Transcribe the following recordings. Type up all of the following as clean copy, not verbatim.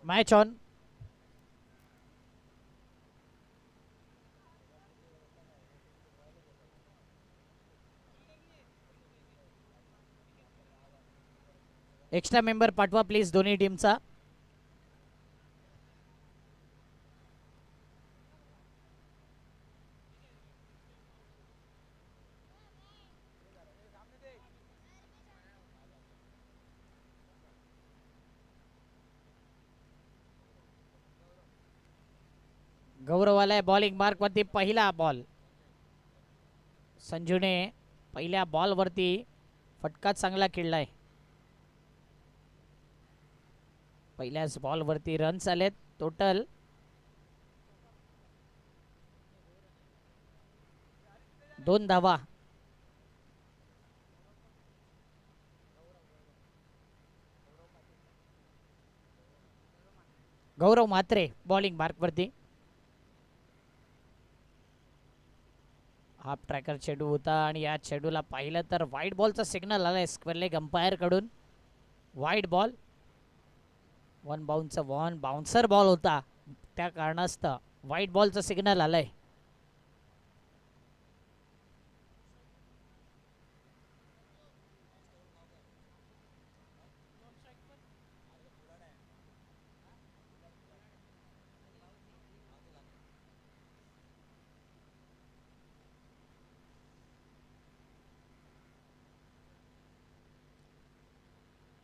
Match on. Extra member पाठवा please दोन्ही टीमचा. गौरव आलाय बॉलिंग मार्क वरती. पहिला बॉल संजूने पहिल्या बॉल वरती फटका चांगला खेळलाय. पहिल्याच बॉल वरती रन्स आलेत टोटल 2 धावा. गौरव म्हात्रे बॉलिंग मार्क वरती. हाफ ट्रॅकर चेंडू होता आणि या चेंडूला पाहिलं तर वाईट बॉलचा सिग्नल आलाय स्क्वेअर लेग अंपायर कडून. वाईट बॉल. वन बाउन्सर बॉल होता त्या कारणास्तव वाईट बॉलचा सिग्नल आलाय.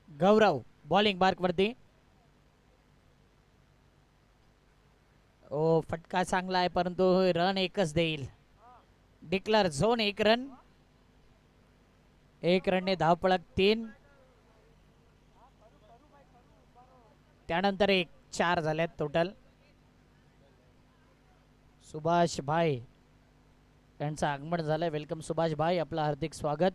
गौरव बॉलिंग मार्क वरती. ओ फटका चांगला आहे परंतु रन एकच देईल. Declare zone 1 run. 1 रनने धावपळक 3. त्यानंतर 4 झाल्यात टोटल. सुभाष भाई यांचं आगमन झालंय. वेलकम सुभाष भाई, आपलं हार्दिक स्वागत.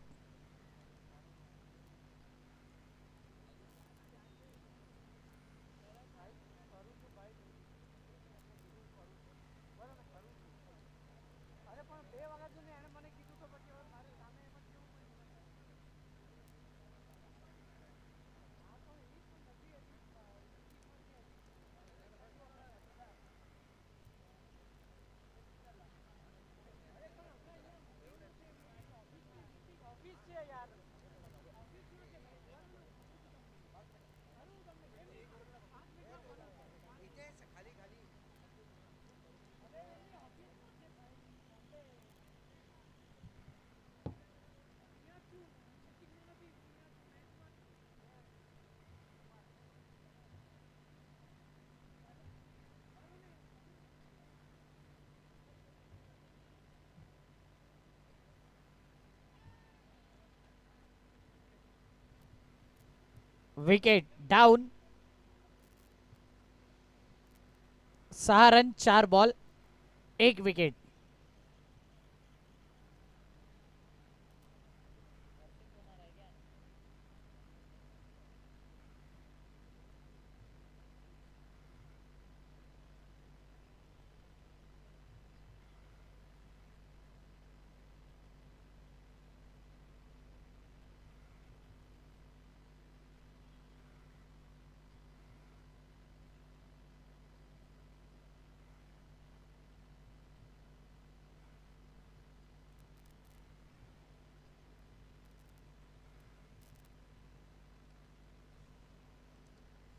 Wicket down. 6 run 4 ball 1 wicket.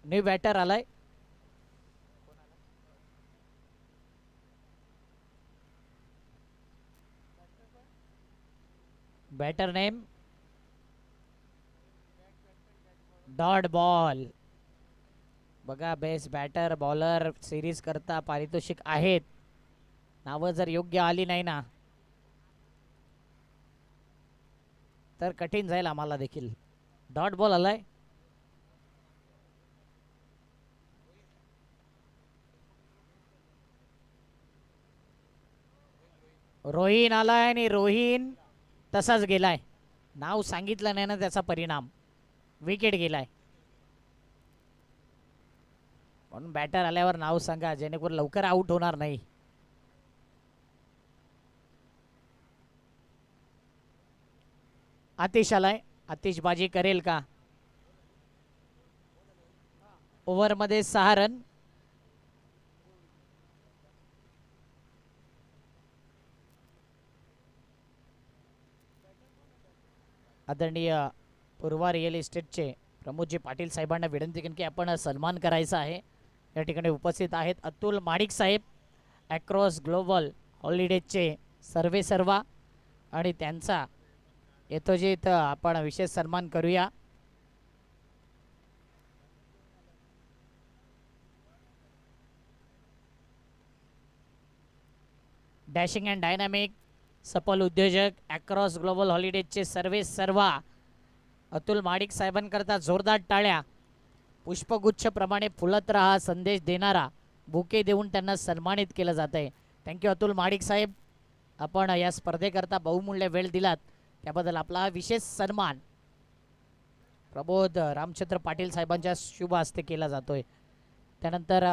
New batter आलाय. Batter name dot ball. बघा बेस्ट बॅटर बॉलर सिरीज करता पारितोषिक आहेत. नावं जर योग्य आली नाही ना तर कठीण जाईल आम्हाला देखील. डॉट बॉल आलाय. रोहिन आलाय आणि रोहिन तसाच गेलाय. नाव सांगितलं नाही ना त्याचा परिणाम. विकेट गेलाय. म्हणून बॅटर आल्यावर नाव सांगा जेणेकरून लवकर आउट होणार नाही. आतिश आलाय. आतिश बाजी करेल का? ओव्हरमध्ये 6 रन. आदरणीय पूर्वा रिअल इस्टेटचे प्रमोदजी पाटील साहेबांना विनंती की आपण सन्मान करायचा आहे. या ठिकाणी उपस्थित आहेत अतुल माडिक साहेब, अक्रॉस ग्लोबल हॉलिडेजचे सर्वे सर्वा, आणि त्यांचा यथोचित आपण विशेष सन्मान करूया. डॅशिंग अँड डायनामिक सफल उद्योजक अक्रॉस ग्लोबल हॉलिडेजचे सर्वे सर्वा अतुल माडिक साहेबांकरता जोरदार टाळ्या. पुष्पगुच्छप्रमाणे फुलत राहा संदेश देणारा बुके देऊन त्यांना सन्मानित केलं जात आहे. थँक्यू अतुल माडिक साहेब, आपण या स्पर्धेकरता बहुमूल्य वेळ दिलात त्याबद्दल आपला विशेष सन्मान प्रबोध रामचंद्र पाटील साहेबांच्या शुभ हस्ते केला जातोय. त्यानंतर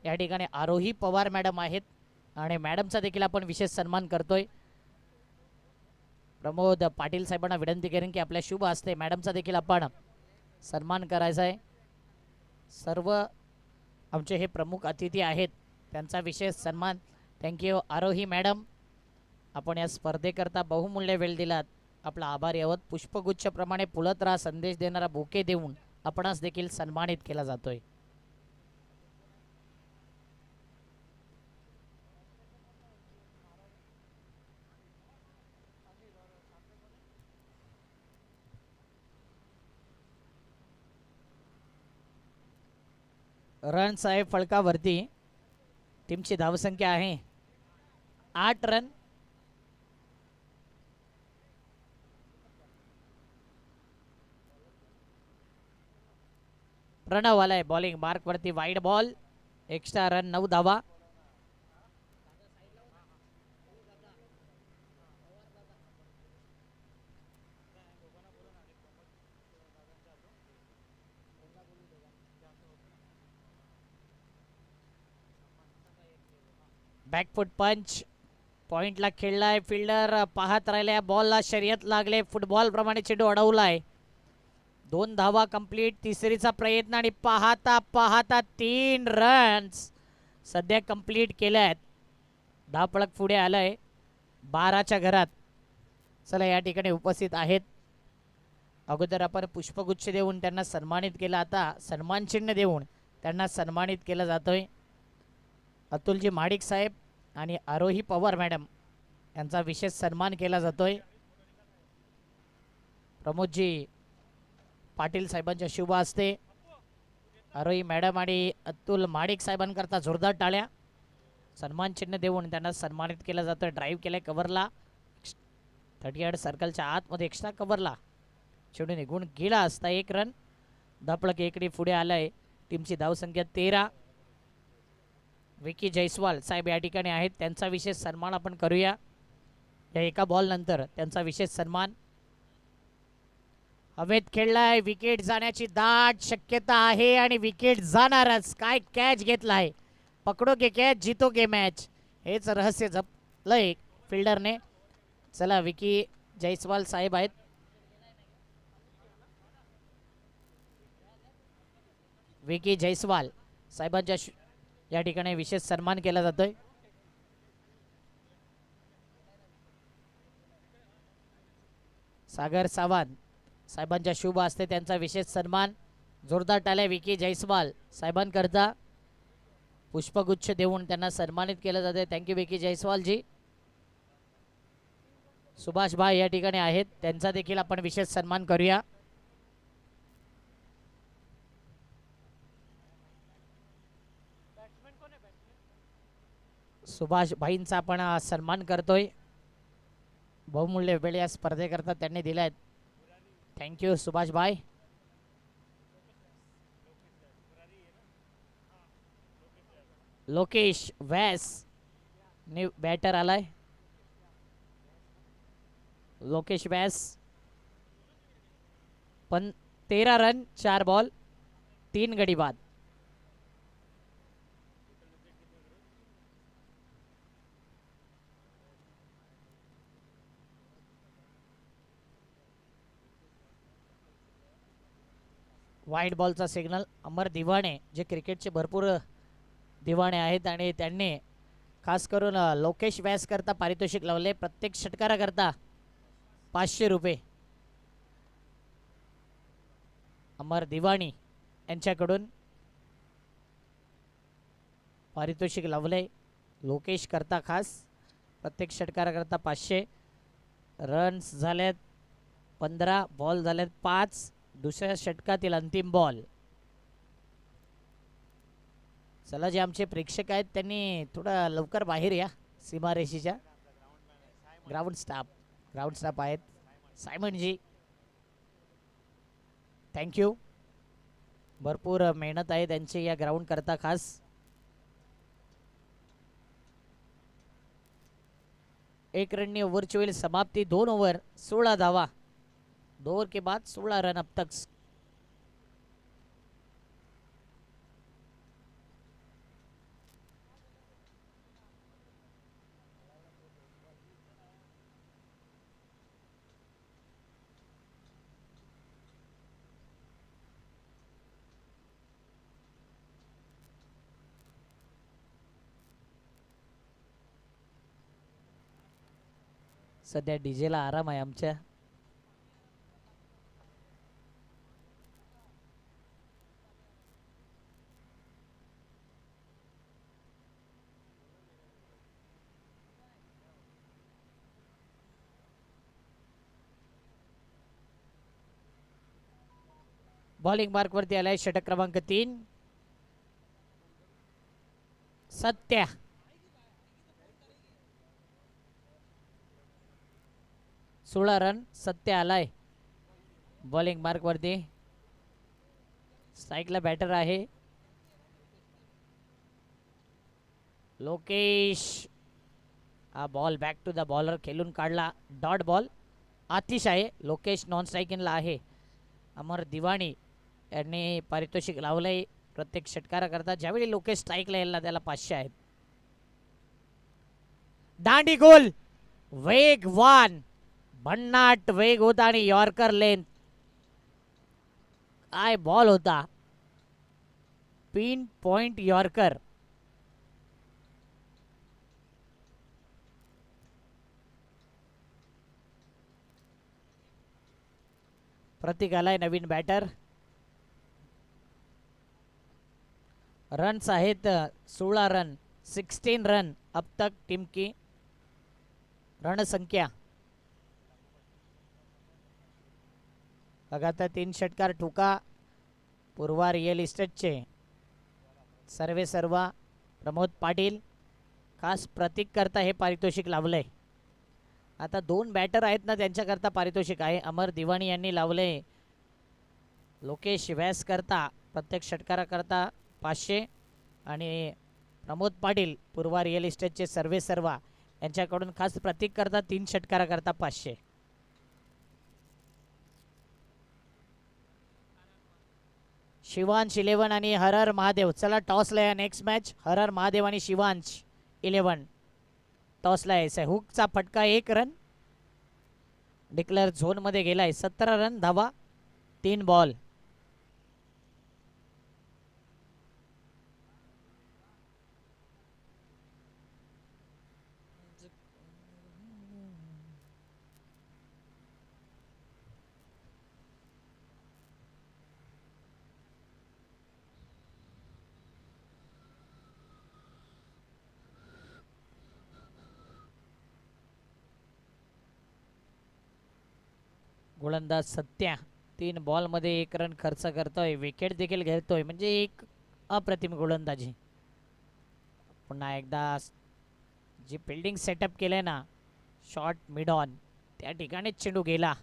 या ठिकाणी आरोही पवार मॅडम आहेत आणि मॅडमचा देखील आपण विशेष सन्मान करतोय. प्रमोद पाटील साहेबांना विनंती करेन की आपल्या शुभ हस्ते मॅडमचा देखील आपण सन्मान करायचा आहे. सर्व आमचे हे प्रमुख अतिथी आहेत त्यांचा विशेष सन्मान. थँक्यू आरोही मॅडम, आपण या स्पर्धेकरता बहुमूल्य वेळ दिलात, आपला आभार यावत. पुष्पगुच्छप्रमाणे फुलत राहा संदेश देणारा बुके देऊन आपणास देखील सन्मानित केला जातोय. रन साहेब फळकावरती टीमची धावसंख्या आहे 8 रन. प्रणव आलाय बॉलिंग मार्कवरती, वाईड बॉल, एक्स्ट्रा रन 9 धावा. बॅकफुट पंच पॉइंटला खेळलाय, फिल्डर पाहत राहिल्या, बॉलला शर्यत लागले, फुटबॉल प्रमाणे चेंडू अडवलाय. 2 धावा कंप्लीट, तिसरीचा प्रयत्न आणि पाहता पाहता 3 रन्स सध्या कंप्लीट केल्यात. धावपळक पुढे आलंय 12च्या घरात. चला या ठिकाणी उपस्थित आहेत, अगोदर आपण पुष्पगुच्छ देऊन त्यांना सन्मानित केलं, आता सन्मान चिन्ह देऊन त्यांना सन्मानित केलं जातोय. अतुलजी माडिक साहेब आणि आरोही पवार मॅडम यांचा विशेष सन्मान केला जातोय. प्रमोदजी पाटील साहेबांच्या शुभ हस्ते आरोही मॅडम आणि अतुल माडिक साहेबांकरता जोरदार टाळ्या. सन्मान चिन्ह देऊन त्यांना सन्मानित केलं जातं. ड्राईव्ह केलंय कव्हरला, 38 सर्कलच्या आतमध्ये एक्स्ट्रा कव्हरला चेंडू निघून गेला असता 1 रन. धापळक एकडी पुढे आलाय, टीमची धावसंख्या 13. विकी जयस्वाल साहेब या ठिकाणी आहेत, त्यांचा विशेष सन्मान आपण करूया. या एका बॉल नंतर त्यांचा विशेष सन्मान. हवेत खेळलाय, विकेट जाण्याची दाट शक्यता आहे आणि विकेट जाणारच. काय कॅच घेतलाय, पकडोगे कॅच जीतोगे मॅच, हेच रहस्य जपलंय फिल्डरने. चला विकी जयस्वाल साहेब आहेत, विकी जयस्वाल साहेबांच्या या ठिकाणी विशेष सन्मान केला जातोय. सागर सावंत साहेबांच्या शुभ हस्ते त्यांचा विशेष सन्मान. जोरदार टाळ्या विकी जयस्वाल साहेबांकरता, पुष्पगुच्छ देऊन त्यांना सन्मानित केलं जाते. थँक्यू विकी जयस्वालजी. सुभाष भाई या ठिकाणी आहेत, त्यांचा देखील आपण विशेष सन्मान करूया. सुभाष भाईंचा आपण सन्मान करतोय, बहुमूल्य वेळ या स्पर्धेकरता त्यांनी दिलाय. थँक्यू सुभाष भाई. लोकेश व्यास न्यू बॅटर आलाय, लोकेश व्यास 13 रन 4 बॉल 3 गडी बाद. वाईट बॉलचा सिग्नल. अमर दिवाणे जे क्रिकेटचे भरपूर दिवाणे आहेत आणि त्यांनी खास करून लोकेश व्यास करता पारितोषिक लावले. प्रत्येक षटकारा करता 500 रुपये अमर दिवाणी यांच्याकडून पारितोषिक लावले. लोकेश करता खास प्रत्येक षटकारा करता 500. रन्स झालेत 15, बॉल झालेत 5. दुसऱ्या षटकातील अंतिम बॉल. चला, जे आमचे प्रेक्षक आहेत त्यांनी थोडा लवकर बाहेर या सीमारेषेच्या. ग्राउंड स्टाफ आहेत. सायमनजी थँक्यू. भरपूर मेहनत आहे त्यांची या ग्राउंड करता खास. एक रननी ओव्हरची होईल समाप्ती. 2 ओव्हर 16 धावा. 2 ओव्हर के बाद 16 रन अब तक. सध्या डीजेला आराम आहे आमच्या. बॉलिंग मार्क वरती आलाय षटक क्रमांक 3 सत्या. सोळा रन सत्या आलाय बॉलिंग मार्क वरती. स्ट्राईकला बॅटर आहे लोकेश. हा ball back to the bowler खेळून काढला. Dot ball. आतिश आहे. लोकेश नॉन स्ट्रायकिंगला आहे. अमर दिवाणी यांनी पारितोषिक लावलंय प्रत्येक षटकारा करता. ज्यावेळी लोकेश स्ट्राईकला यायला त्याला 500 आहेत. दांडी गोल. वेगवान भन्नाट वेग होता आणि यॉर्कर लेंथ. काय बॉल होता. Pinpoint yorker. प्रतीक आलाय नवीन बॅटर. रन्स आहेत 16 रन. 16 रन अब तक टीम की रणसंख्या. लगातार 3 षटकार ठोका. पूर्वा रिअल इस्टेटचे सर्वे सर्वा प्रमोद पाटील खास प्रतीक करता हे पारितोषिक लावलंय. आता 2 बॅटर आहेत ना त्यांच्याकरता पारितोषिक आहे. अमर दिवाणी यांनी लावले. लोकेश व्यास करता प्रत्येक षटकारा करता 500 आणि प्रमोद पाटील पूर्वा रिअल इस्टेटचे सर्वे सर्वा यांच्याकडून खास प्रतीक करता 3 षटकारा करता 500. शिवांश 11 आणि हरर महादेव. चला टॉसला या नेक्स्ट मॅच. हरर महादेव आणि शिवांश 11 टॉसला यायचं आहे. हुकचा फटका 1 रन. डिक्लेअर झोन मध्ये गेलाय. 17 रन धावा 3 बॉल. गोलंदाज सत्या 3 बॉल मध्ये 1 रन खर्च करतोय. विकेट देखील घेतोय म्हणजे एक अप्रतिम गोलंदाजी. पुन्हा एकदा जी फिल्डिंग सेटअप केलंय ना शॉर्ट मिड ऑन त्या ठिकाणीच चेंडू गेला.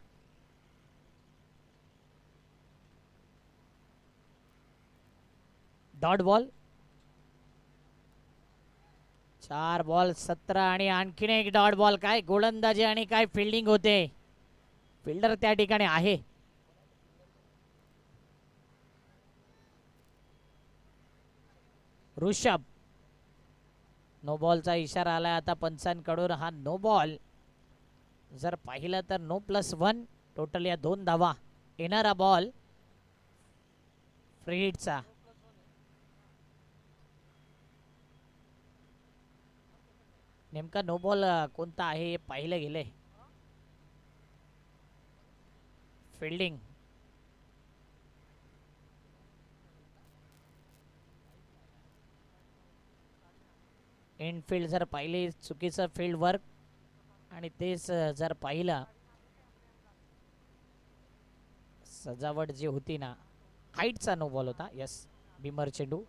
Dot ball. 4 बॉल 17 आणि आणखीन एक डॉट बॉल. काय गोलंदाजी आणि काय फिल्डिंग होते. फिल्डर त्या ठिकाणी आहे. ऋषभ. नो बॉलचा इशारा आलाय आता पंचांकडून. हा नो बॉल जर पाहिलं तर नो +1 टोटल या 2 धावा. येणारा बॉल फ्री हिटचा नेमका नो बॉल कोणता आहे हे पाहिलं गेले. फिल्डिंग इनफिल्ड जर पाहिले चुकीचं फील्ड वर्क आणि तेच जर पाहिलं सजावट जी होती ना हाईटचा नो बॉल होता. यस बिमर चेंडू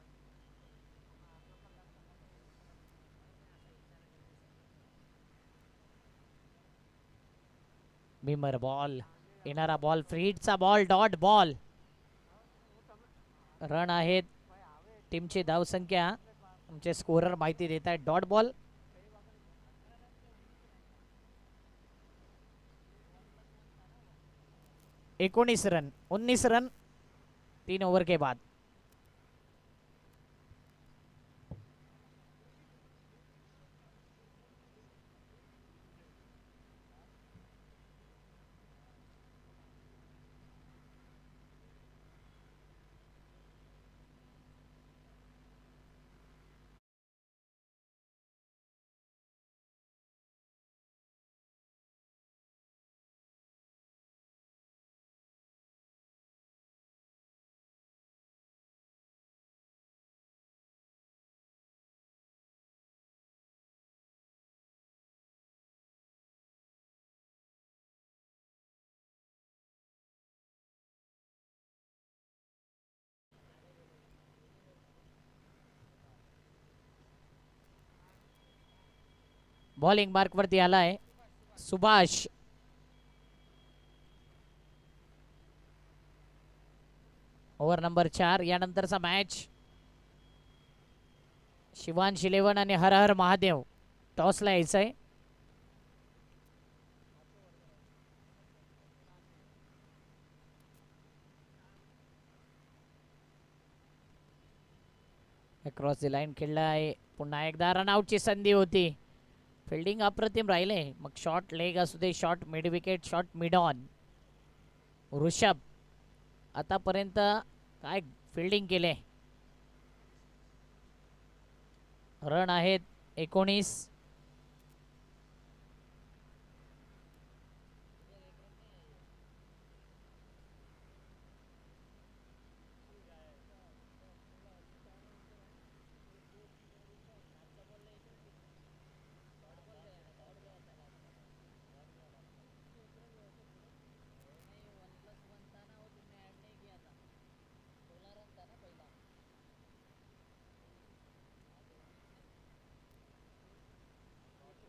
बिमर बॉल येणारा बॉल फ्री हिटचा बॉल डॉट बॉल. रन आहेत टीमची धावसंख्या आमचे स्कोरर माहिती देत आहेत. Dot ball 19 run 19 run 3 over के बाद. बॉलिंग मार्क वरती आलाय सुभाष. ओव्हर नंबर 4 यानंतरचा मॅच शिवांश 11 आणि हर हर महादेव टॉसला यायचंय. क्रॉस दी लाईन खेळलाय. पुन्हा एकदा रनआउटची संधी होती. फिल्डिंग अप्रतिम राहिले. मग शॉर्ट लेग असू दे short mid wicket short mid on. Rishabh आतापर्यंत काय फिल्डिंग केले. रन आहेत 19.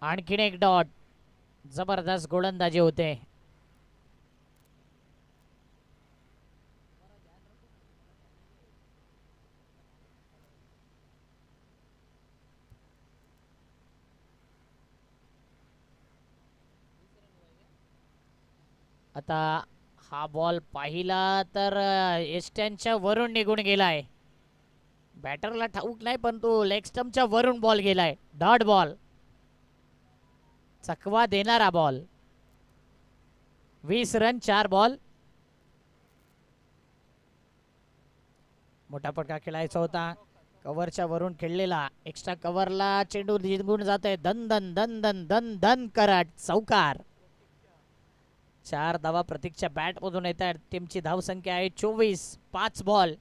आणखीन एक डॉट. जबरदस्त गोलंदाजी होते. आता हा बॉल पाहिला तर एस्टनच्या वरून निघून गेलाय. बॅटरला ठाऊक नाही पण तो लेग स्टंपच्या वरून बॉल गेलाय. डॉट बॉल चकवा देणारा बॉल. 20 run 4 ball. मोठा पटका खेळायचा होता. कव्हरच्या वरून खेळलेला एक्स्ट्रा कव्हरला चेंडू निघून जातोय. दन दन दन दन दन दन करत चौकार. 4 धावा प्रतीकच्या बॅट मधून येत आहेत. टीमची धाव संख्या आहे 24. 5 बॉल.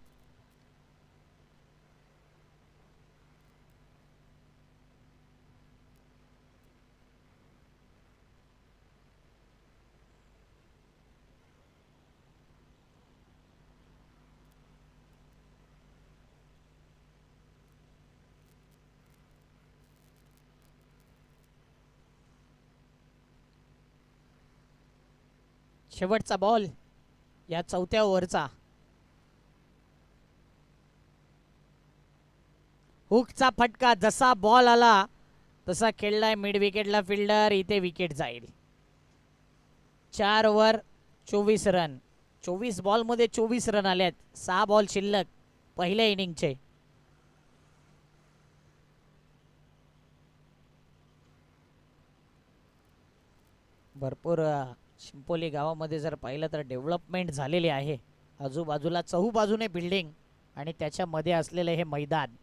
शेवटचा बॉल या 4थ्या ओव्हरचा. हुकचा फटका जसा बॉल आला तसा खेळलाय मिड विकेटला फिल्डर. इथे विकेट जाईल. 4 ओव्हर 24 रन. 24 बॉल मध्ये 24 रन आलेत. 6 बॉल शिल्लक पहिल्या इनिंगचे. भरपूर चिंपोली गावामध्ये जर पाहिलं तर डेव्हलपमेंट झालेली आहे. आजूबाजूला चहूबाजूने बिल्डिंग आणि त्याच्यामध्ये असलेलं हे मैदान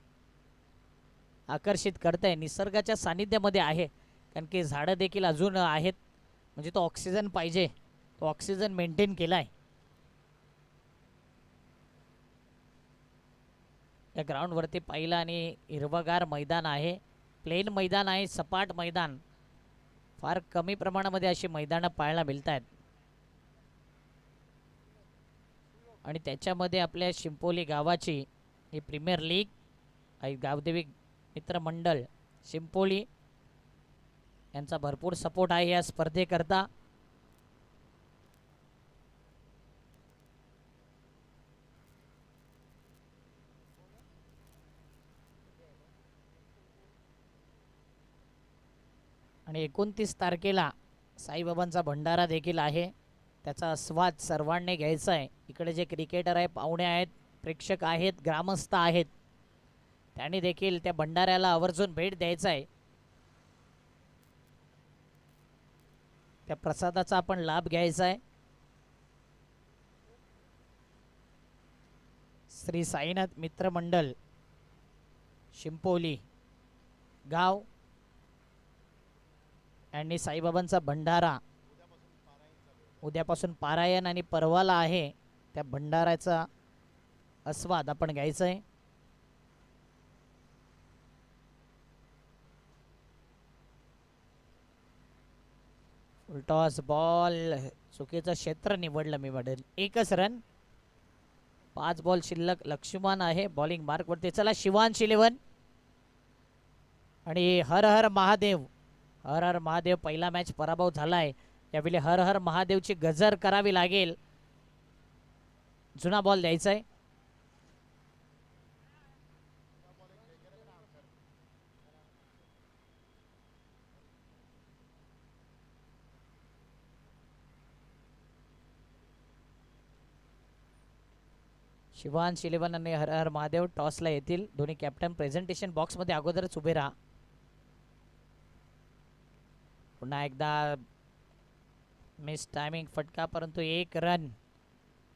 आकर्षित करतंय, निसर्गाच्या सानिध्यामध्ये आहे, कारण की झाडं देखील अजून आहेत. म्हणजे तो ऑक्सिजन पाहिजे, तो ऑक्सिजन मेंटेन केलाय. या ग्राउंडवरती पाहिलं आणि हिरवगार मैदान आहे, प्लेन मैदान आहे, सपाट मैदान. फार कमी प्रमाणामध्ये अशी मैदानं पाहायला मिळत आहेत. आणि त्याच्यामध्ये आपल्या शिंपोली गावाची ही प्रीमियर लीग गावदेवी मित्रमंडळ शिंपोली यांचा भरपूर सपोर्ट आहे या स्पर्धेकरता. आणि 29 तारखेला साईबाबांचा भंडारा देखील आहे, त्याचा आस्वाद सर्वांनी घ्यायचा आहे. इकडे जे क्रिकेटर आहे, पाहुणे आहेत, प्रेक्षक आहेत, ग्रामस्थ आहेत, त्यांनी देखील त्या भंडाऱ्याला आवर्जून भेट द्यायचा आहे. त्या प्रसादाचा आपण लाभ घ्यायचा आहे. श्री साईनाथ मित्रमंडळ शिंपोली गाव आणि साईबाबांचा भंडारा उद्यापासून पारायण आणि परवाला आहे. त्या भंडाऱ्याचा आस्वाद आपण घ्यायचा आहे. टॉस बॉल, चुकीचं क्षेत्र निवडलं मी म्हणेल. एकच रन, 5 बॉल शिल्लक. लक्ष्मण आहे बॉलिंग मार्कवरती. चला शिवांश 11 आणि हर हर महादेव. हर हर महादेव पहिला मॅच पराभव झालाय, यावेळी हर हर महादेवची गजर करावी लागेल. जुना बॉल द्यायचा आहे. शिवांश 11 आणि हर हर महादेव टॉसला येतील. दोन्ही कॅप्टन प्रेझेंटेशन बॉक्समध्ये अगोदरच उभे राहा. पुन्हा एकदा मिस टायमिंग फटका, परंतु 1 रन.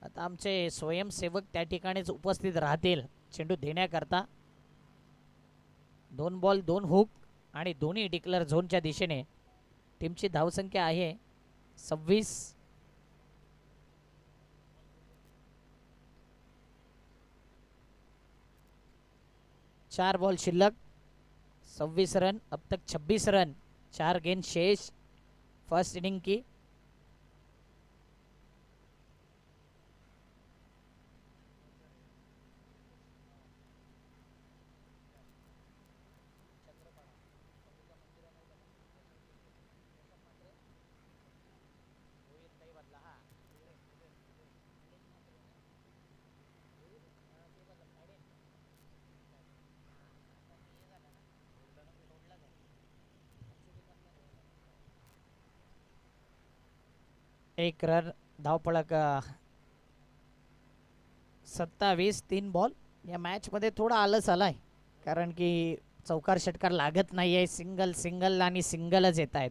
आता आमचे स्वयंसेवक त्या ठिकाणीच उपस्थित राहतील चेंडू देण्याकरता. 2 बॉल 2 हुक आणि दोन्ही डिक्लेअर झोनच्या दिशेने. टीमची धावसंख्या आहे 26. 4 बॉल शिल्लक, 26 रन. अब तक 26 रन, 4 गेंद शेष फर्स्ट इनिंग की. एक रन, धावपळक 27. 3 बॉल. या मॅचमध्ये थोडा आलस आलाय, कारण की चौकार षटकार लागत नाही आहे. सिंगल सिंगल आणि सिंगलच येत आहेत.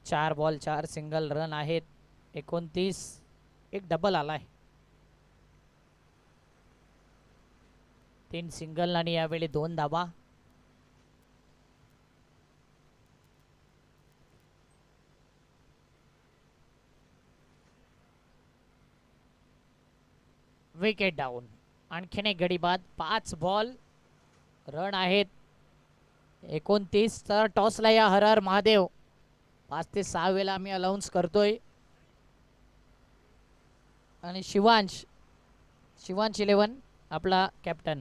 चार बॉल 4 सिंगल रन आहेत. 29. एक डबल आलाय. 3 सिंगल आणि यावेळी 2 धावा. Wicket down. आणखीन एक गडी बाद. 5 बॉल, रन आहेत 29. तर टॉसला या हर हर महादेव 5 ते 6 वेळा आम्ही अलाउन्स करतोय. आणि शिवांश 11 आपला कॅप्टन.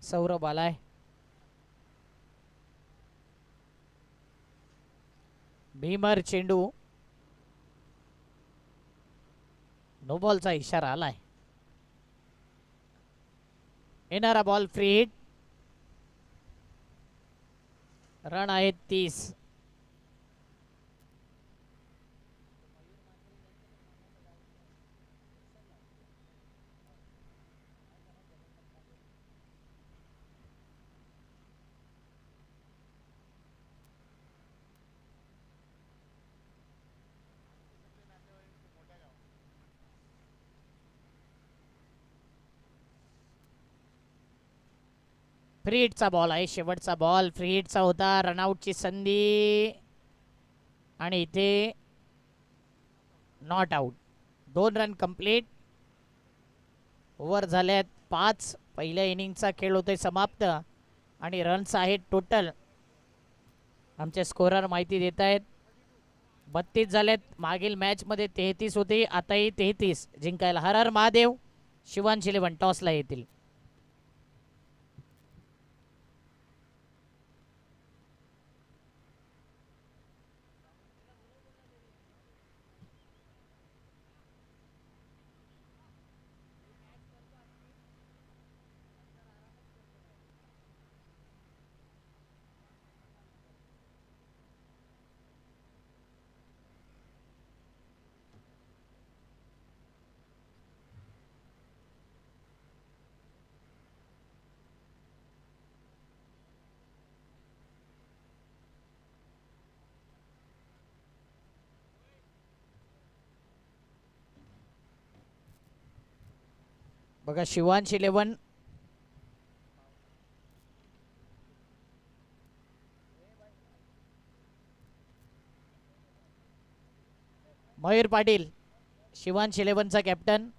सौरभ आलाय. भीमर चेंडू. नो बॉलचा इशारा आलाय. येणारा बॉल फ्री हिट. रन आहेत 30. फ्री हिटचा बॉल आहे. शेवटचा बॉल फ्री हिटचा होता. रनआउटची संधी आणि इथे not out. 2 run complete. Over झाल्यात 5. पहिल्या इनिंगचा खेळ होतोय समाप्त आणि रन्स आहेत टोटल. आमचे स्कोरर माहिती देत आहेत. 32 झालेत. मागील मॅचमध्ये 33 होती. आताही 33 जिंकायला. हर हर महादेव. शिवांश इलेव्हन टॉसला येतील. बघा शिवांश इलेव्हन मयूर पाटील शिवांश इलेव्हनचा कॅप्टन.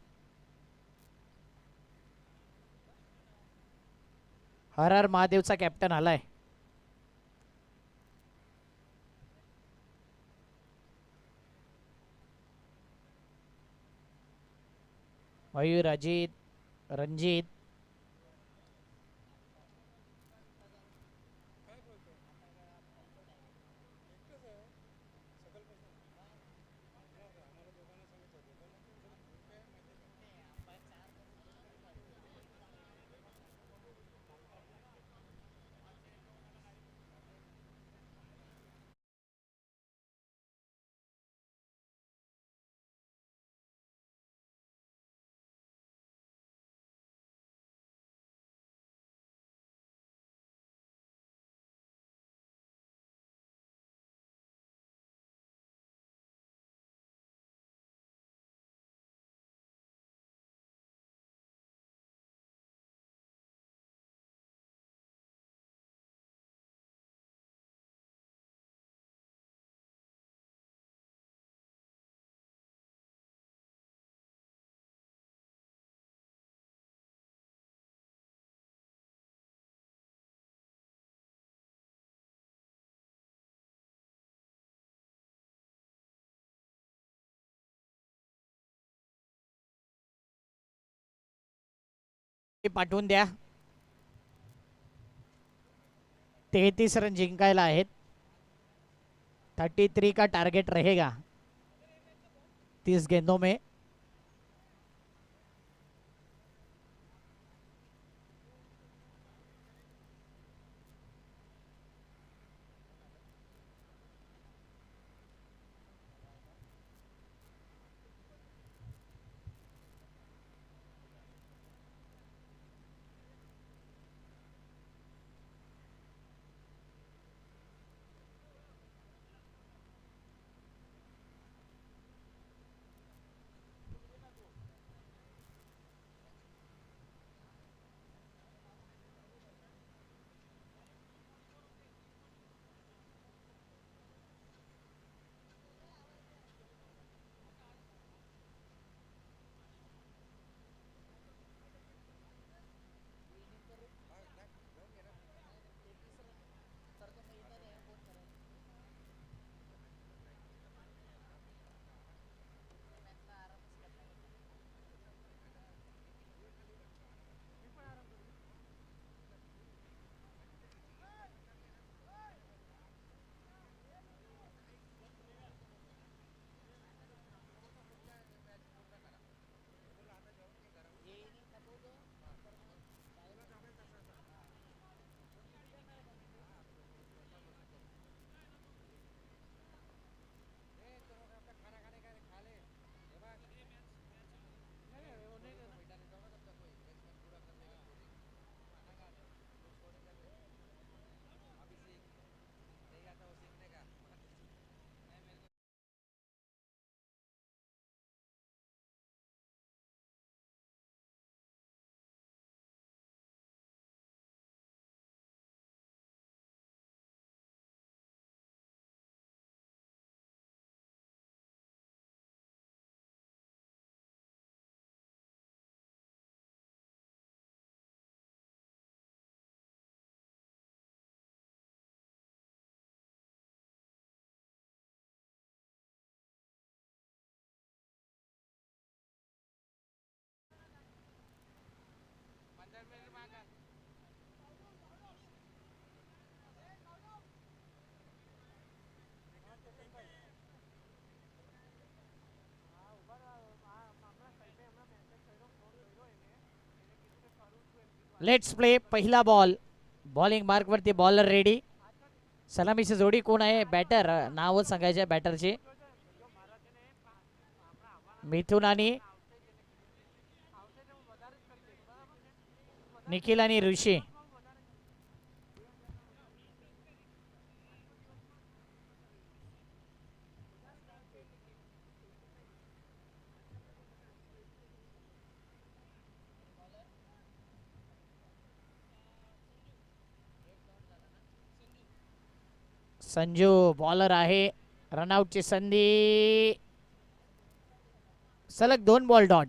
हर हर महादेवचा कॅप्टन आलाय. मयूर, अजित, रणजित. पाठवून द्या. 33 रन जिंकायला आहेत. 33 का टारगेट रहेगा 30 गेंदों में. Let's play. पहिला बॉल. बॉलिंग मार्क वरती बॉलर रेडी. सलामीची जोडी कोण आहे? बॅटर नावच सांगायचे बॅटरचे. मिथुन आणि निखिल आणि ऋषी. संजू बॉलर आहे. रनआउटची संधी. सलग 2 बॉल डॉट.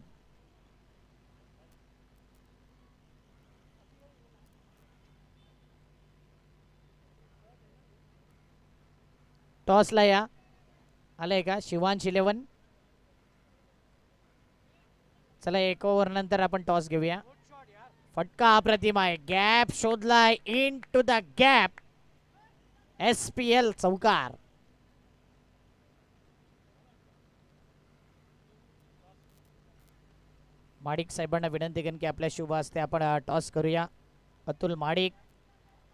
टॉसला या आलंय का शिवांश 11. चला 1 ओव्हर नंतर आपण टॉस घेऊया. फटका अप्रतिम आहे. गॅप शोधलाय. Into the gap. SPL चौकार. माडिक साहेबांना विनंती करेन की आपल्या शुभ हस्ते आपण टॉस करूया. अतुल माडिक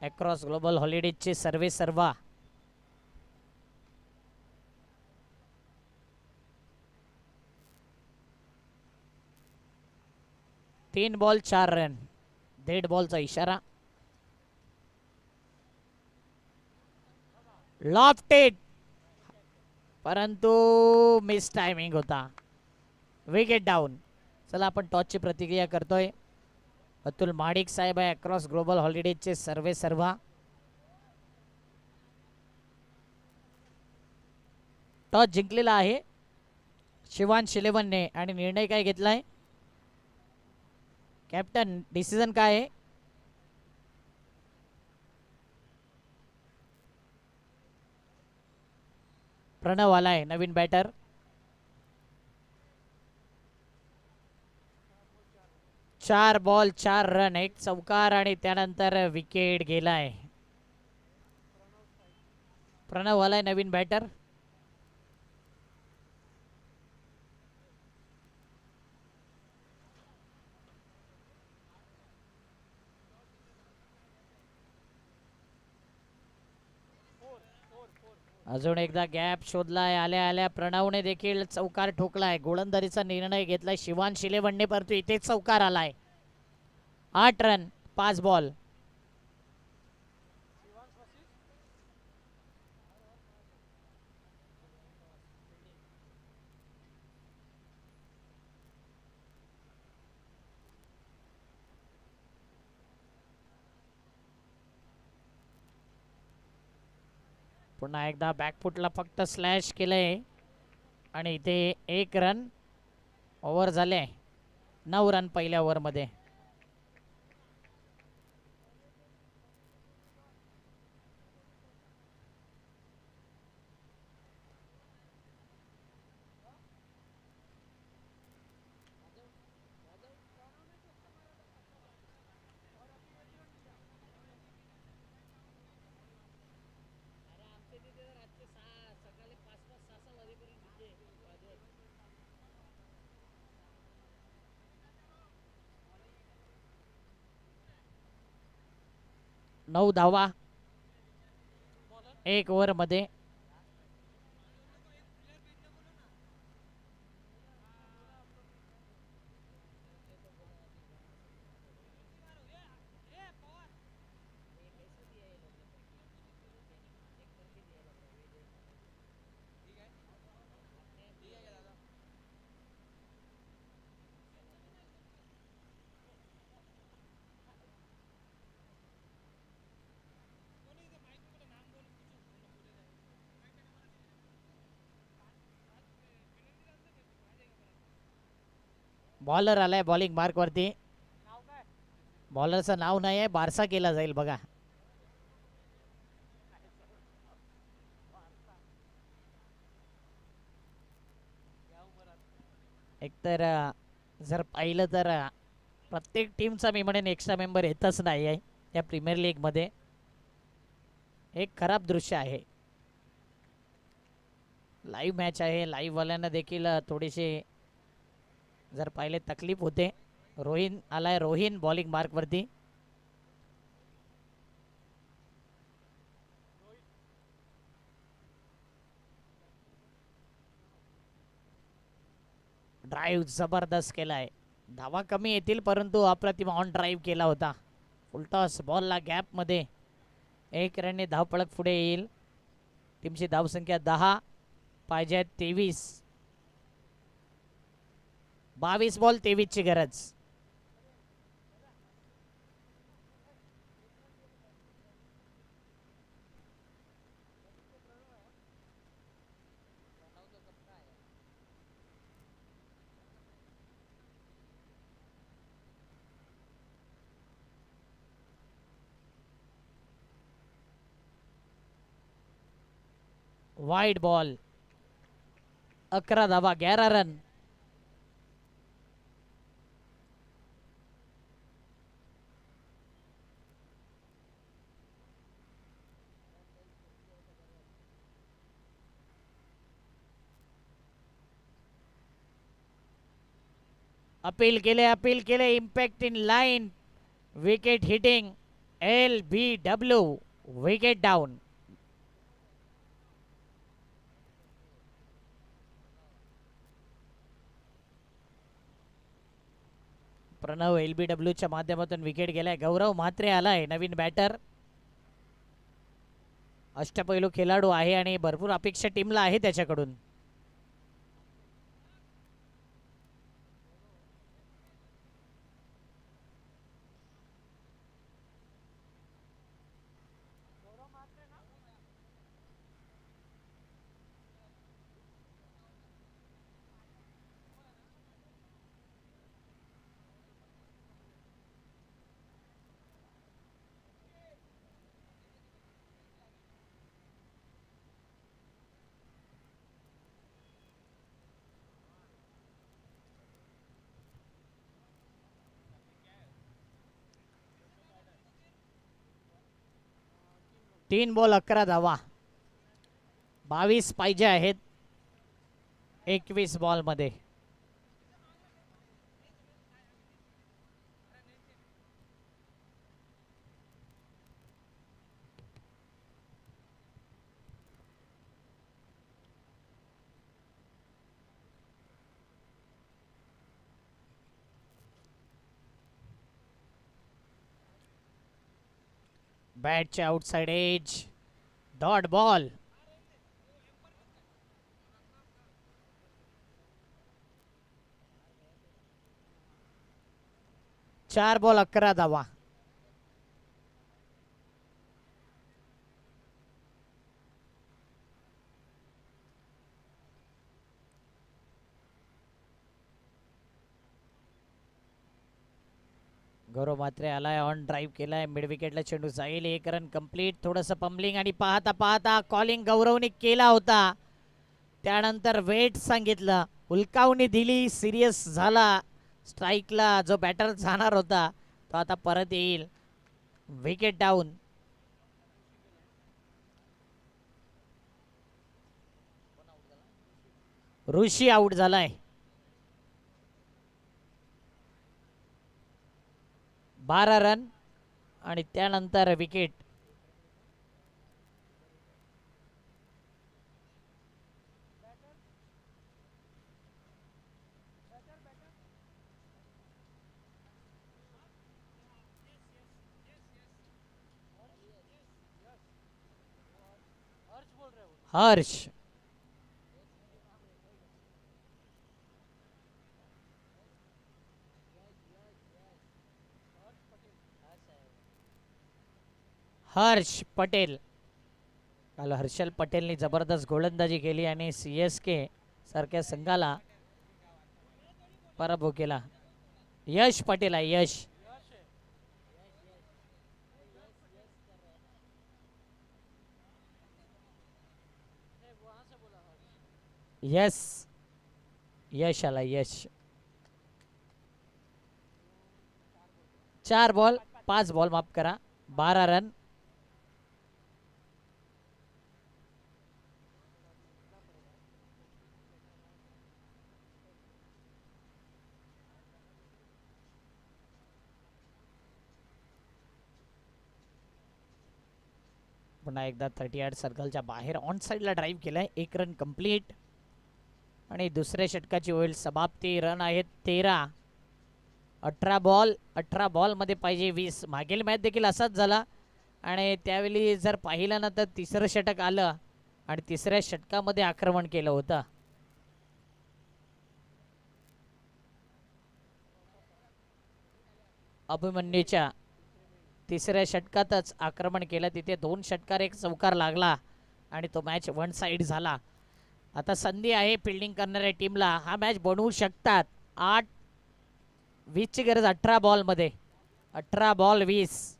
अक्रॉस ग्लोबल हॉलिडेजचे सर्वे सर्वा. तीन बॉल 4 रन. डेड बॉलचा इशारा. लॉफ्टेड परंतु मिस टायमिंग होता. Wicket down. चला आपण टॉसची प्रतिक्रिया करतोय. अतुल माडिक साहेब आहे अक्रॉस ग्लोबल हॉलिडेजचे सर्वे सर्वा. टॉस जिंकलेला आहे शिवांश 11 ने. आणि निर्णय काय घेतलाय कॅप्टन? डिसिजन काय आहे? प्रणव आलाय नवीन बॅटर. चार बॉल 4 रन. एक चौकार आणि त्यानंतर विकेट गेलाय. प्रणव आलाय नवीन बॅटर. अजून एकदा गॅप शोधलाय. आल्या आल्या प्रणवने देखील चौकार ठोकलाय. गोलंदाजीचा निर्णय घेतलाय शिवांश 11 ने. परंतु इथे चौकार आलाय. 8 रन 5 बॉल. पुन्हा एकदा बॅकफुटला फक्त स्लॅश केलंय आणि इथे 1 रन. ओव्हर झाले 9 रन पहिल्या ओव्हरमध्ये. नऊ धावा 1 ओव्हर मध्ये. बॉलर आलाय बॉलिंग मार्क वरती. बॉलरचं नाव नाही आहे. बारसा केला जाईल बघा. एकतर जर पाहिलं तर प्रत्येक टीमचा मी म्हणेन एक्स्ट्रा मेंबर येतच नाही आहे या प्रीमियर लीग मध्ये. एक खराब दृश्य आहे. लाईव्ह मॅच आहे. लाईव्ह वाल्यांना देखील थोडीशी जर पाहिले तकलीफ होते. रोहिन आलाय. रोहिन बॉलिंग मार्क वरती. ड्राईव्ह जबरदस्त केलाय. धावा कमी येतील परंतु अप्रतिम ऑन ड्राईव्ह केला होता. फुलटॉस बॉलला गॅपमध्ये 1 रनने धावपळक पुढे येईल. टीमची धावसंख्या 10 पाहिजे 23. 22 बॉल 23 ची गरज. Wide ball. 11 धावा 11 रन. अपील केले impact in line. Wicket hitting LBW. Wicket down. Pranav LBW च्या माध्यमातून विकेट गेलाय. गौरव म्हात्रे आलाय नवीन बॅटर. अष्टपैलू खेळाडू आहे आणि भरपूर अपेक्षा टीमला आहे त्याच्याकडून. तीन बॉल 11 धावा. 22 पाहिजे आहेत 21 बॉल मध्ये. बॅटच्या आउटसाइड एज. Dot ball. चार बॉल 11 धावा. गौरव म्हात्रे आलाय. ऑन ड्राईव्ह केलाय. मिड विकेटला चेंडू जाईल. 1 रन कंप्लीट. थोडंसं पंबलिंग आणि पाहता पाहता कॉलिंग गौरवने केला होता. त्यानंतर वेट सांगितलं. हुलकावणी दिली. सिरियस झाला. स्ट्राईकला जो बॅटर जाणार होता तो आता परत येईल. Wicket down. ऋषी आउट झालाय. 12 रन आणि त्यानंतर विकेट. हर्ष. हर्ष पटेल. काल हर्षल पटेलने जबरदस्त गोलंदाजी केली आणि CSK सारख्या संघाला पराभव केला. यश पटेल आहे. यश. यस. यश आला. यश. 4 बॉल 5 बॉल माफ करा. 12 रन. पुन्हा एकदा 38 सर्कलच्या बाहेर ऑन साइडला ड्राईव्ह केलाय. 1 रन कंप्लीट. आणि दुसऱ्या षटकाची होईल समाप्ती. रन आहेत 13. 18 बॉलमध्ये पाहिजे 20. मागील मॅच देखील असाच झाला आणि त्यावेळी जर पाहिलं ना तर तिसरं षटक आलं आणि तिसऱ्या षटकामध्ये आक्रमण केलं होतं. अभिमन्यूच्या तिसऱ्या षटकातच आक्रमण केलं. तिथे 2 षटकार 1 चौकार लागला आणि तो मॅच वन साइड झाला. आता संधी आहे फिल्डिंग करणाऱ्या टीमला. हा मॅच बनवू शकतात. 8-20 ची गरज 18 बॉलमध्ये. 18 बॉल 20.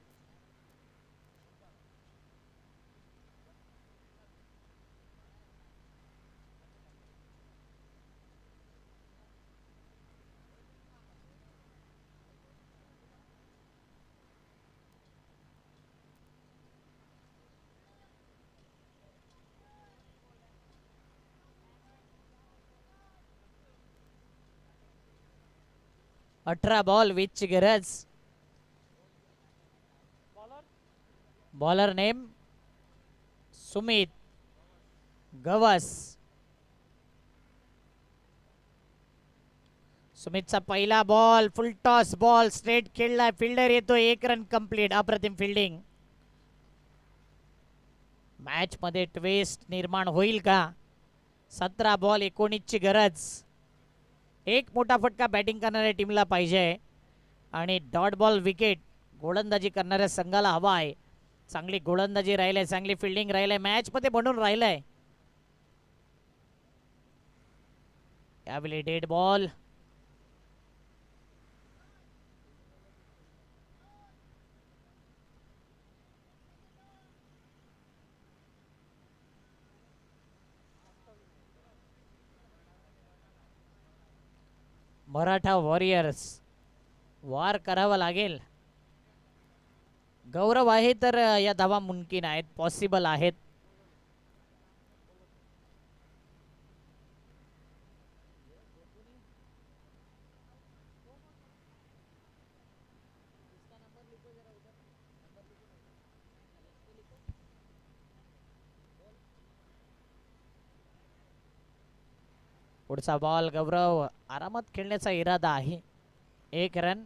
अठरा बॉल 20 ची गरज. Bowler name Sumit Gawas. सुमितचा पहिला ball full toss ball straight खेळलाय. फिल्डर येतो. 1 रन कंप्लीट. अप्रतिम फिल्डिंग. मॅच मध्ये ट्विस्ट निर्माण होईल का? 17 बॉल 19 ची गरज. एक मोठा फटका बॅटिंग करणाऱ्या टीमला पाहिजे आणि डॉट बॉल विकेट गोलंदाजी करणाऱ्या संघाला हवा आहे. चांगली गोलंदाजी राहिली, चांगली फिल्डिंग राहिली, मॅच मध्ये बनून राहिलंय. यावेळी डेड बॉल. मराठा वॉरियर्स वार करावा लागेल. गौरव आहे तर या धावा मुमकिन आहेत, पॉसिबल आहेत. पुढचा बॉल. गौरव आरामात खेळण्याचा इरादा आहे. 1 रन.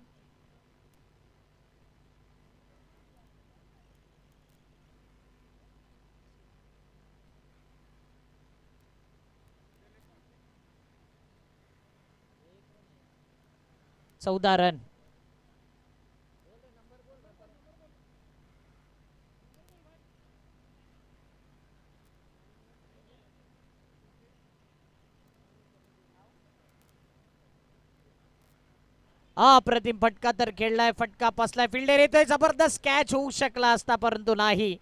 चौदा रन. अप्रतिम फटका तर खेळलाय. फटका पसलाय. फिल्डर येतोय. जबरदस्त कॅच होऊ शकला असता परंतु नाही.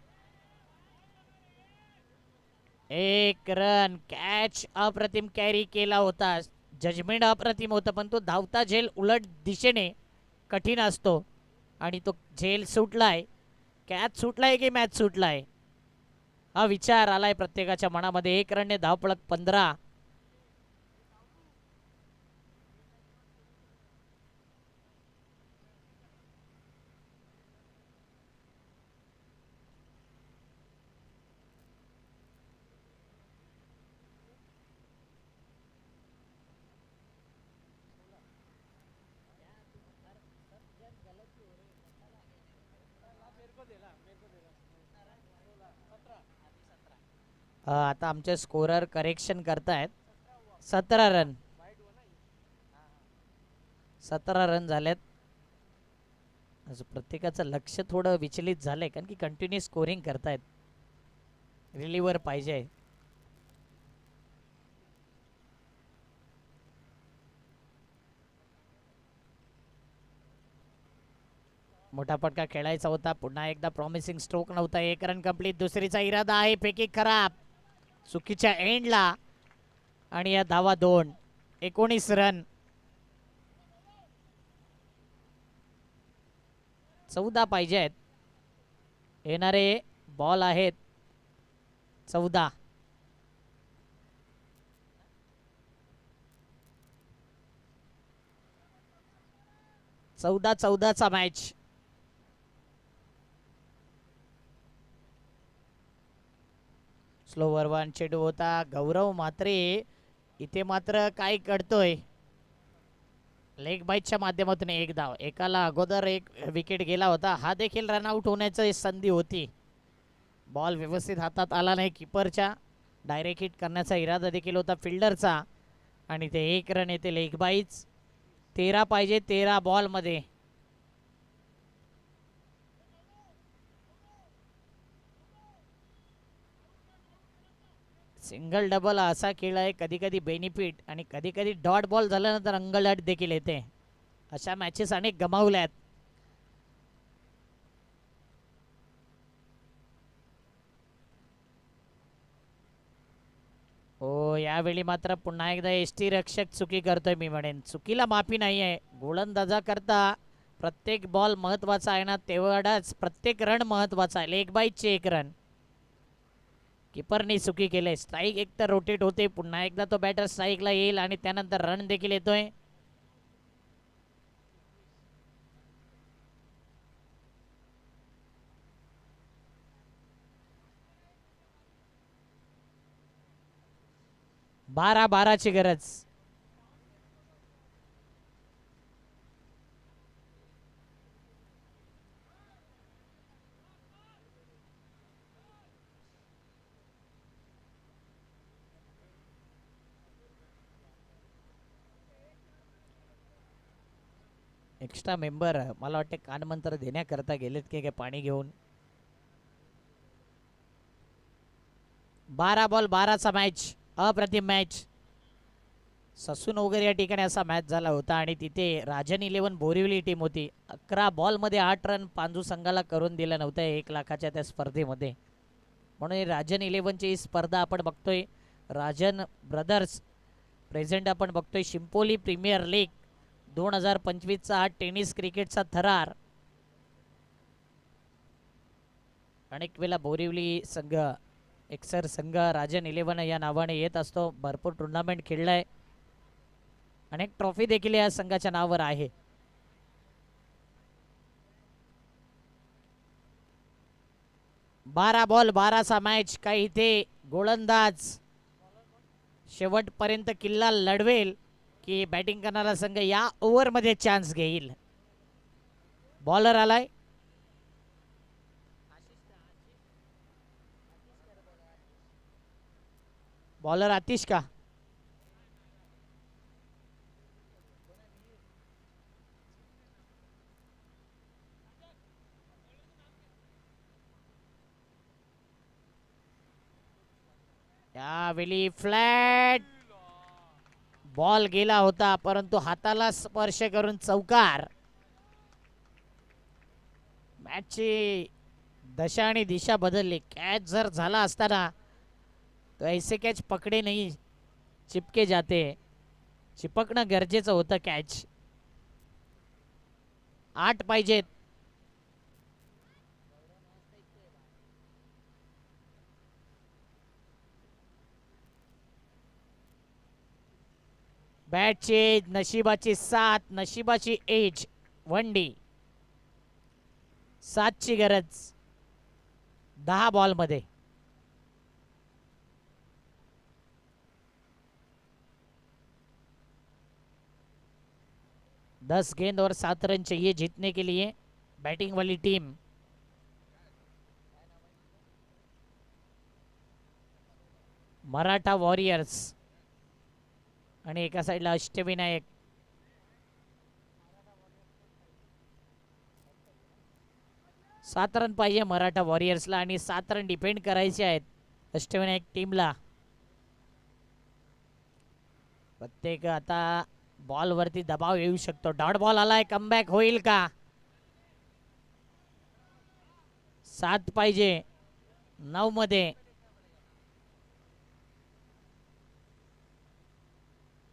1 रन. कॅच अप्रतिम कॅरी केला होता. जजमेंट अप्रतिम होतं पण तो धावता झेल उलट दिशेने कठीण असतो आणि तो झेल सुटलाय. कॅच सुटलाय की मॅच सुटलाय हा विचार आलाय प्रत्येकाच्या मनामध्ये. 1 रनने धावपळक 15. आता आमचे स्कोरर करेक्शन करतायत. 17 रन. 17 रन झालेत. प्रत्येकाचं लक्ष थोडं विचलित झालंय कारण की कंटिन्यू स्कोरिंग करतायत. रिलीवर पाहिजे. मोठा फटका खेळायचा होता. पुन्हा एकदा प्रॉमिसिंग स्ट्रोक नव्हता. 1 रन कंप्लीट. दुसरीचा इरादा आहे. फेकी खराब चुकीच्या एंडला आणि या धावा 2. 19 रन. 14 पाहिजे आहेत. येणारे बॉल आहेत 14. 14-14 मॅच. स्लोवर वन चेंडू होता. गौरव मात्रे इथे मात्र काय कळतोय, लेग बाईटच्या माध्यमातून एक धाव. एकाला अगोदर एक विकेट गेला होता, हा देखील रनआउट होण्याची संधी होती. बॉल व्यवस्थित हातात आला नाही कीपरच्या. डायरेक्ट हिट करण्याचा इरादा देखील होता फिल्डरचा आणि ते एक रन येते लेग बाईट्स. 13 पाहिजे 13 बॉलमध्ये. सिंगल डबल असा खेळ आहे, कधी कधी बेनिफिट आणि कधी कधी डॉट बॉल झाल्यानंतर अंगलट देखील येते. अशा मॅचेस अनेक गमावल्यात. हो, यावेळी मात्र पुन्हा एकदा एसटी रक्षक चुकी करतोय. मी म्हणेन चुकीला माफी नाही आहे. गोलंदाजा करता प्रत्येक बॉल महत्वाचा आहे ना, तेवढाच प्रत्येक रन महत्वाचा आहे. लेग बाईटचे एक रन. किपरनी चुकी केले. स्ट्राईक एक तर रोटेट होते, पुन्हा एकदा तो बॅटर स्ट्राईकला येईल आणि त्यानंतर रन देखील येतोय. बारा बाराची गरज. एक्स्ट्रा मेंबर मला वाटते कानमंत्र देण्याकरता गेलेत की काय पाणी घेऊन. 12 बॉल 12चा मॅच. अप्रतिम मॅच. ससून वगैरे या ठिकाणी असा मॅच झाला होता आणि तिथे राजन 11 बोरिवली टीम होती. 11 बॉलमध्ये 8 रन पांजू संघाला करून दिलं नव्हतं 1 लाखाच्या त्या स्पर्धेमध्ये. म्हणून राजन 11ची ही स्पर्धा आपण बघतोय. राजन ब्रदर्स प्रेझेंट आपण बघतोय. शिंपोली प्रीमियर लीग 2025चा हा टेनिस क्रिकेटचा थरार. अनेक वेळा बोरिवली संघ, एक्सर संघ राजन 11 या नावाने येत असतो. भरपूर टुर्नामेंट खेळलाय. अनेक ट्रॉफी देखील या संघाच्या नावावर आहे. बारा बॉल 12चा मॅच. काही इथे गोलंदाज शेवटपर्यंत किल्ला लढवेल की बॅटिंग करणारा संघ या ओव्हरमध्ये चान्स घेईल. बॉलर आलाय. बॉलर आतिश का. यावेळी फ्लॅट बॉल गेला होता, परंतु हाताला स्पर्श करून चौकार. मॅचची दशा आणि दिशा बदलली. कॅच जर झाला असताना तो ऐसे कॅच पकडे नाही, चिपके जाते. चिपकणं गरजेचं होतं कॅच. 8 पाहिजेत. बॅटची नशिबाची साथ, नशिबाची एज. 1 डी 7ची गरज 10 बॉलमध्ये. 10 गेंद और 7 रन चाहिए जीतने के लिए बैटिंग वाली टीम. मराठा वॉरियर्स आणि एका साईडला अष्टविनायक. 7 रन पाहिजे मराठा वॉरियर्सला आणि 7 रन डिपेंड करायचे आहेत अष्टविनायक टीमला. प्रत्येक आता बॉलवरती दबाव येऊ शकतो. डॉट बॉल आलाय. कमबॅक होईल का. 7 पाहिजे 9 मध्ये.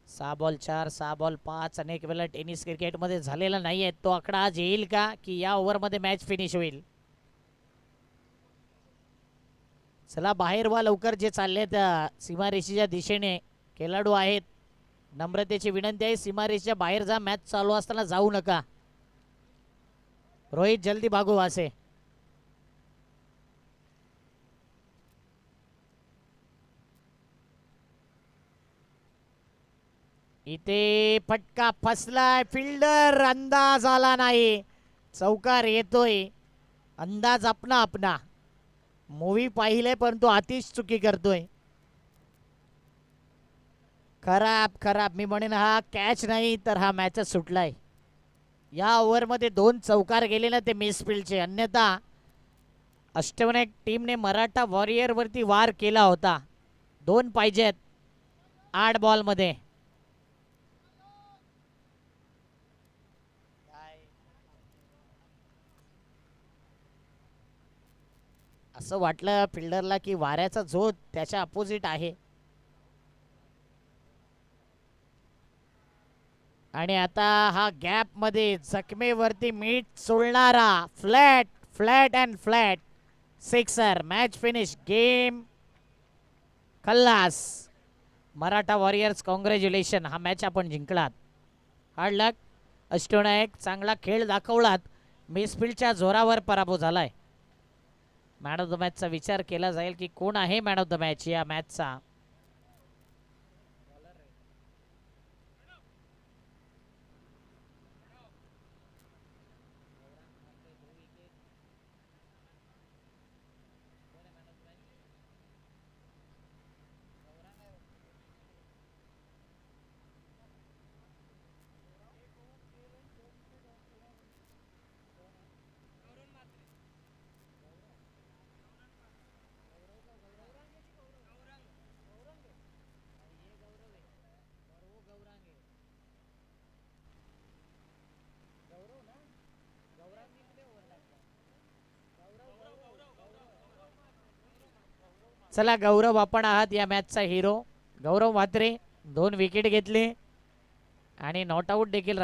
6 बॉल 4, 6 बॉल 5 अनेक वेळा टेनिस क्रिकेटमध्ये झालेला नाही आहे. तो आकडा आज येईल का की या ओव्हरमध्ये मॅच फिनिश होईल. चला बाहेर व्हा लवकर. जे चाललेत सीमारेषेच्या दिशेने खेळाडू आहेत, नम्रतेची विनंती आहे सीमारेषेच्या बाहेर जा. मॅच चालू असताना जाऊ नका. रोहित जल्दी भागो वहां से. इथे फटका फसलाय, फिल्डर अंदाज आला नाही, चौकार येतोय. अंदाज अपना अपना. मूवी पाहिले परंतु अतिश चुकी करतोय. खराब खराब, मी म्हणेन हा कॅच नाही तर हा मॅचच सुटलाय. या ओव्हरमध्ये 2 चौकार गेले ना ते मिसफिल्डचे, अन्यथा अष्टविनायक टीमने मराठा वॉरियर वरती वार केला होता. 2 पाहिजेत 8 बॉलमध्ये. असं वाटलं फिल्डरला की वाऱ्याचा झोत त्याच्या अपोजिट आहे. आणि आता हा गॅप मध्ये जखमेवरती मीठ सोडणारा flat flat and flat sixer. Match finish, game खल्लास. मराठा वॉरियर्स कॉंग्रॅच्युलेशन, हा मॅच आपण जिंकलात. हार्ड लक अष्टविनायक, चांगला खेळ दाखवलात. मिसफिल्डच्या जोरावर पराभव झालाय. मॅन ऑफ द मॅचचा विचार केला जाईल की कोण आहे मॅन ऑफ द मॅच या मॅचचा. चला गौरव, आपण आहात या मॅचचा हिरो. गौरव म्हात्रे 2 विकेट घेतले आणि नॉट आऊट देखील